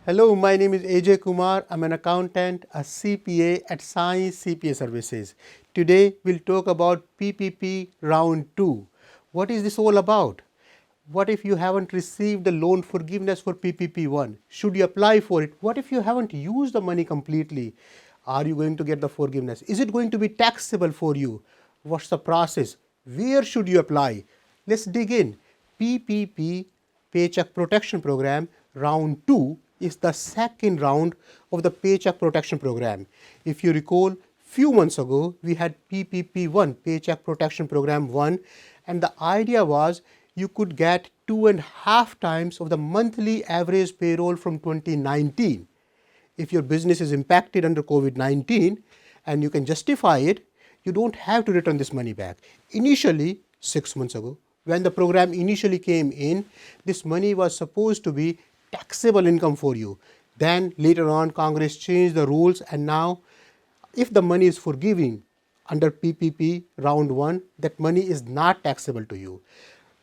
Hello, my name is AJ Kumar. I'm an accountant, a CPA at Science CPA Services. Today, we'll talk about PPP Round 2. What is this all about? What if you haven't received the loan forgiveness for PPP 1? Should you apply for it? What if you haven't used the money completely? Are you going to get the forgiveness? Is it going to be taxable for you? What's the process? Where should you apply? Let's dig in. PPP, Paycheck Protection Program, Round 2 is the second round of the Paycheck Protection Program. If you recall, few months ago, we had PPP 1, Paycheck Protection Program 1, and the idea was you could get 2.5 times of the monthly average payroll from 2019. If your business is impacted under COVID-19 and you can justify it, you don't have to return this money back. Initially, 6 months ago, when the program initially came in, this money was supposed to be taxable income for you. Then later on, Congress changed the rules, and now if the money is forgiven under PPP round 1, that money is not taxable to you.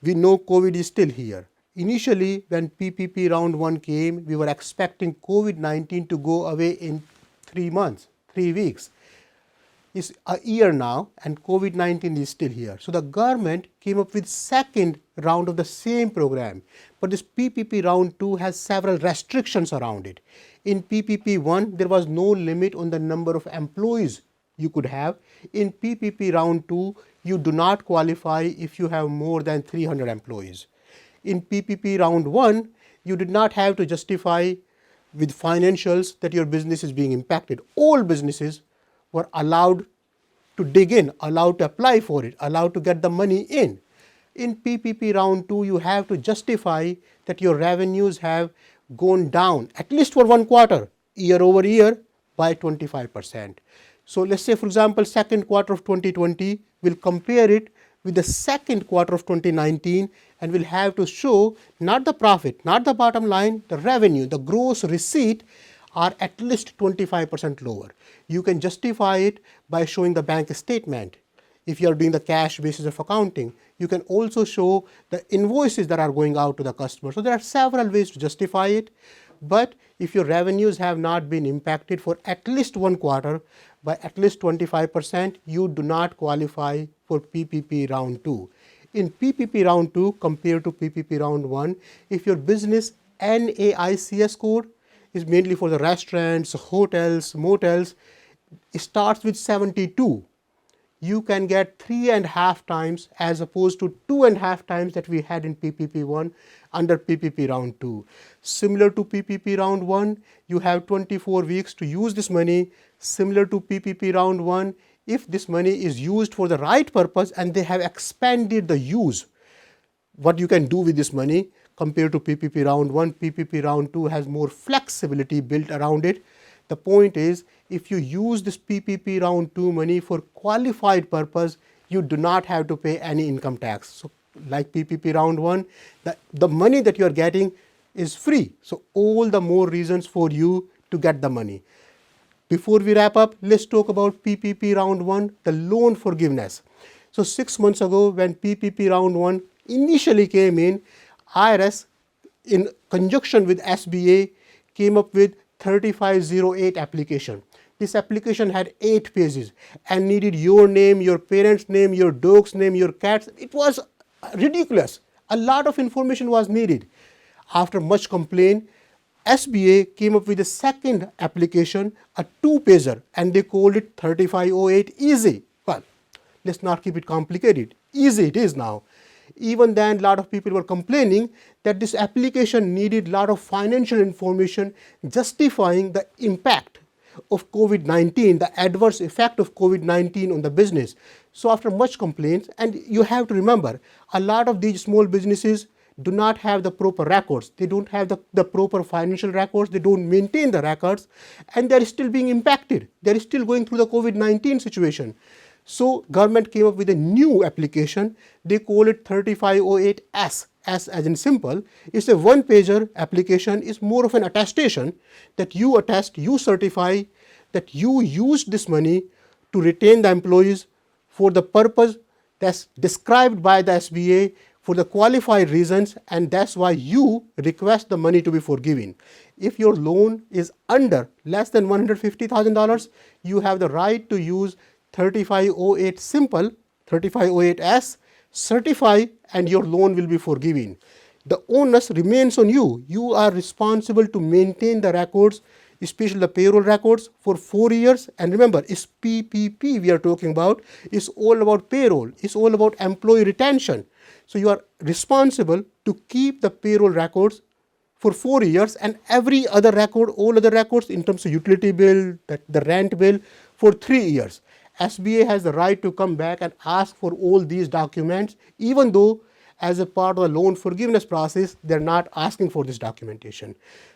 We know COVID is still here. Initially, when PPP round 1 came, we were expecting COVID-19 to go away in 3 months, 3 weeks. It's a year now and COVID-19 is still here. So the government came up with second round of the same program. But this PPP round 2 has several restrictions around it. In PPP 1, there was no limit on the number of employees you could have. In PPP round 2, you do not qualify if you have more than 300 employees. In PPP round 1, you did not have to justify with financials that your business is being impacted. All businesses were allowed to dig in, allowed to apply for it, allowed to get the money in. In PPP round 2, you have to justify that your revenues have gone down at least for 1 quarter, year over year, by 25%. So let's say, for example, second quarter of 2020, we'll compare it with the second quarter of 2019, and we'll have to show not the profit, not the bottom line, the revenue, the gross receipt are at least 25% lower. You can justify it by showing the bank statement. If you are doing the cash basis of accounting, you can also show the invoices that are going out to the customer. So there are several ways to justify it. But if your revenues have not been impacted for at least 1 quarter by at least 25%, you do not qualify for PPP round 2. In PPP round 2 compared to PPP round 1, if your business NAICS code is mainly for the restaurants, hotels, motels, it starts with 72. You can get 3.5 times as opposed to 2.5 times that we had in PPP 1 under PPP round 2. Similar to PPP round 1, you have 24 weeks to use this money. Similar to PPP round 1, if this money is used for the right purpose and they have expanded the use, what you can do with this money compared to PPP round 1, PPP round 2 has more flexibility built around it. The point is, if you use this PPP round 2 money for qualified purpose, you do not have to pay any income tax. So like PPP round 1, the money that you are getting is free. So all the more reasons for you to get the money. Before we wrap up, let's talk about PPP round 1, the loan forgiveness. So 6 months ago, when PPP round 1 initially came in, IRS in conjunction with SBA came up with 3508 application. This application had 8 pages and needed your name, your parents' name, your dog's name, your cat's. It was ridiculous. A lot of information was needed. After much complaint, SBA came up with a second application, a 2-pager, and they called it 3508 easy. Well, let's not keep it complicated. Easy it is now. Even then, a lot of people were complaining that this application needed a lot of financial information justifying the impact of COVID-19, the adverse effect of COVID-19 on the business. So after much complaints, and you have to remember, a lot of these small businesses do not have the proper records. They don't have the proper financial records. They don't maintain the records, and they're still being impacted. They're still going through the COVID-19 situation. So government came up with a new application. They call it 3508S. S as in simple. It's a 1-pager application. It's more of an attestation that you attest, you certify that you used this money to retain the employees for the purpose that's described by the SBA for the qualified reasons, and that's why you request the money to be forgiven. If your loan is under less than $150,000, you have the right to use 3508 simple, 3508S, certify, and your loan will be forgiven. The onus remains on you. You are responsible to maintain the records, especially the payroll records, for 4 years. And remember, it's PPP we are talking about. It's all about payroll. It's all about employee retention. So you are responsible to keep the payroll records for 4 years, and every other record, all other records in terms of utility bill, the rent bill, for 3 years. SBA has the right to come back and ask for all these documents, even though as a part of the loan forgiveness process, they're not asking for this documentation.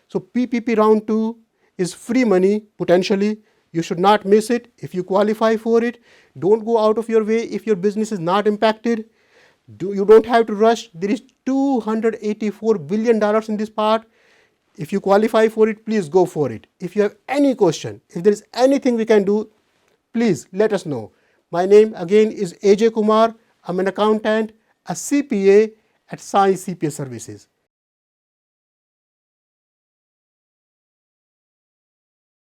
So PPP round 2 is free money, potentially. You should not miss it. If you qualify for it, don't go out of your way if your business is not impacted. You don't have to rush. There is $284 billion in this part. If you qualify for it, please go for it. If you have any question, if there is anything we can do, please let us know. My name again is AJ Kumar. I'm an accountant, a CPA at Sai CPA Services.